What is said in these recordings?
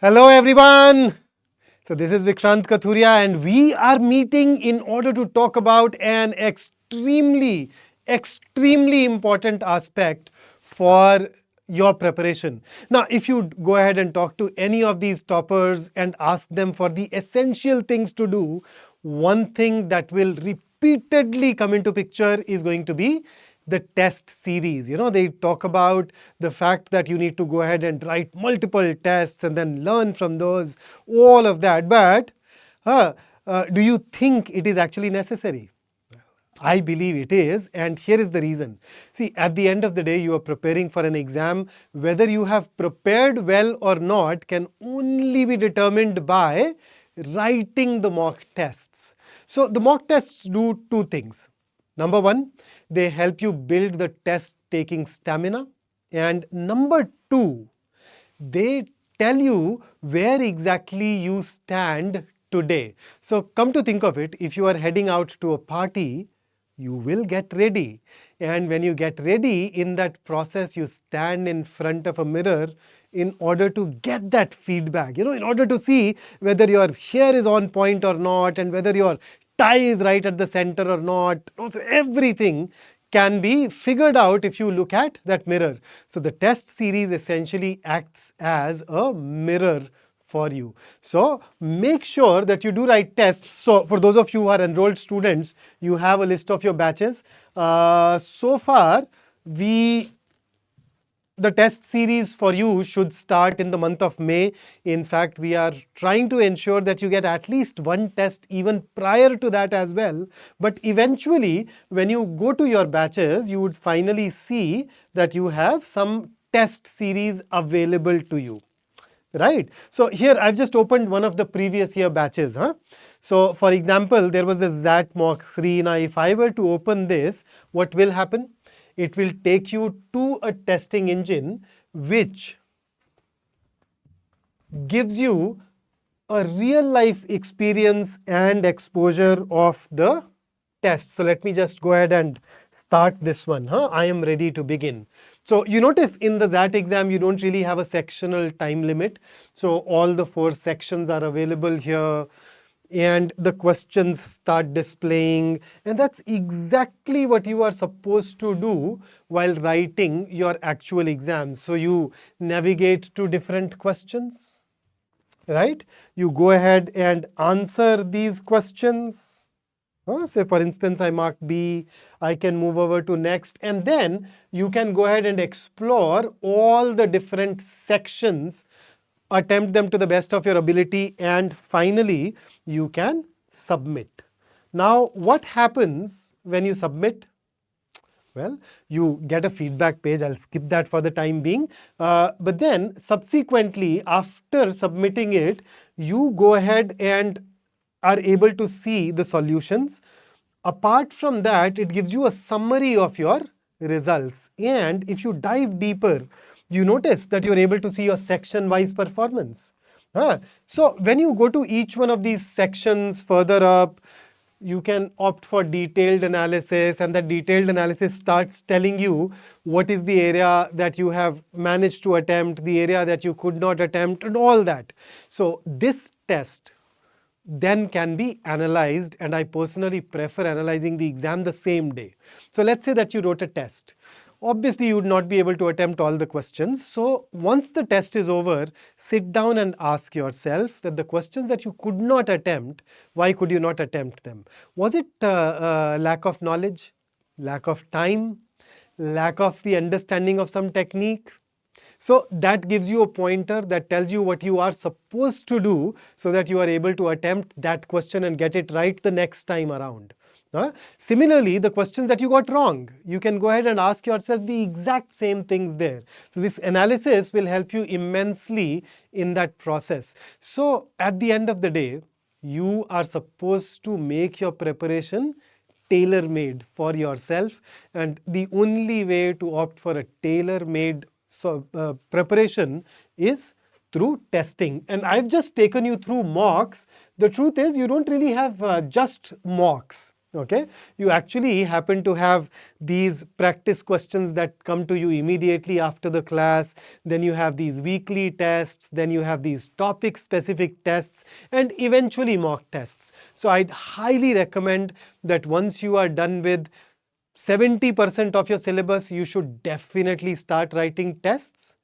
Hello everyone. So this is 𝐁𝐀𝐄𝐒 and we are meeting in order to talk about an extremely important aspect for your preparation. Now, if you go ahead and talk to any of these toppers and ask them for the essential things to do, one thing that will repeatedly come into picture is going to be the test series. They talk about the fact that you need to go ahead and write multiple tests and then learn from those, all of that. But do you think it is actually necessary? I believe it is, and here is the reason. See, at the end of the day, you are preparing for an exam. Whether you have prepared well or not can only be determined by writing the mock tests. So, the mock tests do two things. Number one, they help you build the test taking stamina. And number two, they tell you where exactly you stand today. So come to think of it, if you are heading out to a party, you will get ready. And when you get ready, in that process, you stand in front of a mirror in order to get that feedback, in order to see whether your hair is on point or not, and whether your tie is right at the center or not. Also, everything can be figured out if you look at that mirror. So the test series essentially acts as a mirror for you. So make sure that you do write tests. So for those of you who are enrolled students, you have a list of your batches. So far, the test series for you should start in the month of May. In fact, we are trying to ensure that you get at least one test even prior to that as well. But eventually, when you go to your batches, you would finally see that you have some test series available to you. Right? So here I've just opened one of the previous year batches. So for example, there was this ZAT Mock 3. Now if I were to open this, what will happen? It will take you to a testing engine which gives you a real life experience and exposure of the test. So let me just go ahead and start this one. I am ready to begin. So you notice in the ZAT exam, you don't really have a sectional time limit. So all the 4 sections are available here, and the questions start displaying. And that's exactly what you are supposed to do while writing your actual exam. So you navigate to different questions, right? You go ahead and answer these questions. Say for instance, I mark B, I can move over to next, and then you can go ahead and explore all the different sections, attempt them to the best of your ability, and finally you can submit. Now, what happens when you submit? Well, you get a feedback page. I'll skip that for the time being. But then subsequently, after submitting it, you go ahead and are able to see the solutions. Apart from that, it gives you a summary of your results. And if you dive deeper, you notice that you're able to see your section-wise performance. So when you go to each one of these sections further up, you can opt for detailed analysis, and that detailed analysis starts telling you what is the area that you have managed to attempt, the area that you could not attempt, and all that. So this test then can be analyzed, and I personally prefer analyzing the exam the same day. So let's say that you wrote a test. Obviously, you would not be able to attempt all the questions. So once the test is over, sit down and ask yourself that the questions that you could not attempt, why could you not attempt them? Was it lack of knowledge, lack of time, lack of the understanding of some technique? So that gives you a pointer that tells you what you are supposed to do so that you are able to attempt that question and get it right the next time around. Similarly, the questions that you got wrong, you can go ahead and ask yourself the exact same things there. So this analysis will help you immensely in that process. So at the end of the day, you are supposed to make your preparation tailor-made for yourself, and the only way to opt for a tailor-made preparation is through testing. And I've just taken you through mocks. The truth is, you don't really have just mocks. Okay, you actually happen to have these practice questions that come to you immediately after the class. Then you have these weekly tests, then you have these topic specific tests, and eventually mock tests. So I'd highly recommend that once you are done with 70% of your syllabus, you should definitely start writing tests.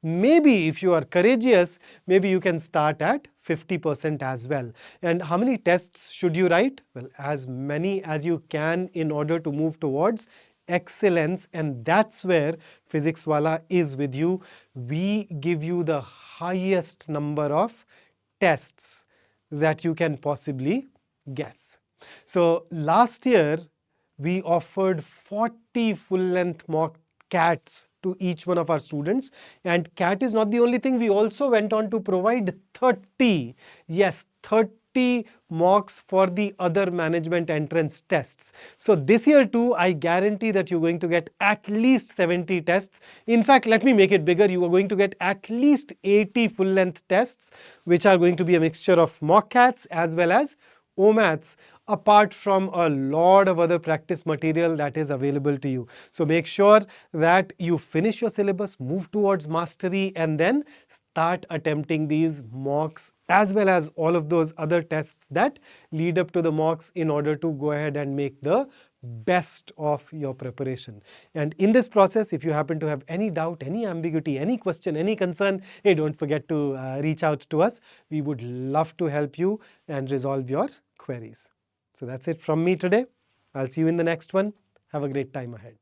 Maybe if you are courageous, maybe you can start at 50% as well. And how many tests should you write? Well, as many as you can in order to move towards excellence. And that's where Physics Wallah is with you. We give you the highest number of tests that you can possibly guess. So last year, we offered 40 full-length mock CATs to each one of our students. And CAT is not the only thing. We also went on to provide 30, yes, 30 mocks for the other management entrance tests. So this year too, I guarantee that you're going to get at least 70 tests. In fact, let me make it bigger. You are going to get at least 80 full-length tests, which are going to be a mixture of mock CATs as well as OMATs, apart from a lot of other practice material that is available to you. So make sure that you finish your syllabus, move towards mastery, and then start attempting these mocks as well as all of those other tests that lead up to the mocks in order to go ahead and make the best of your preparation. And in this process, if you happen to have any doubt, any ambiguity, any question, any concern, hey, don't forget to reach out to us. We would love to help you and resolve your queries. So that's it from me today. I'll see you in the next one. Have a great time ahead.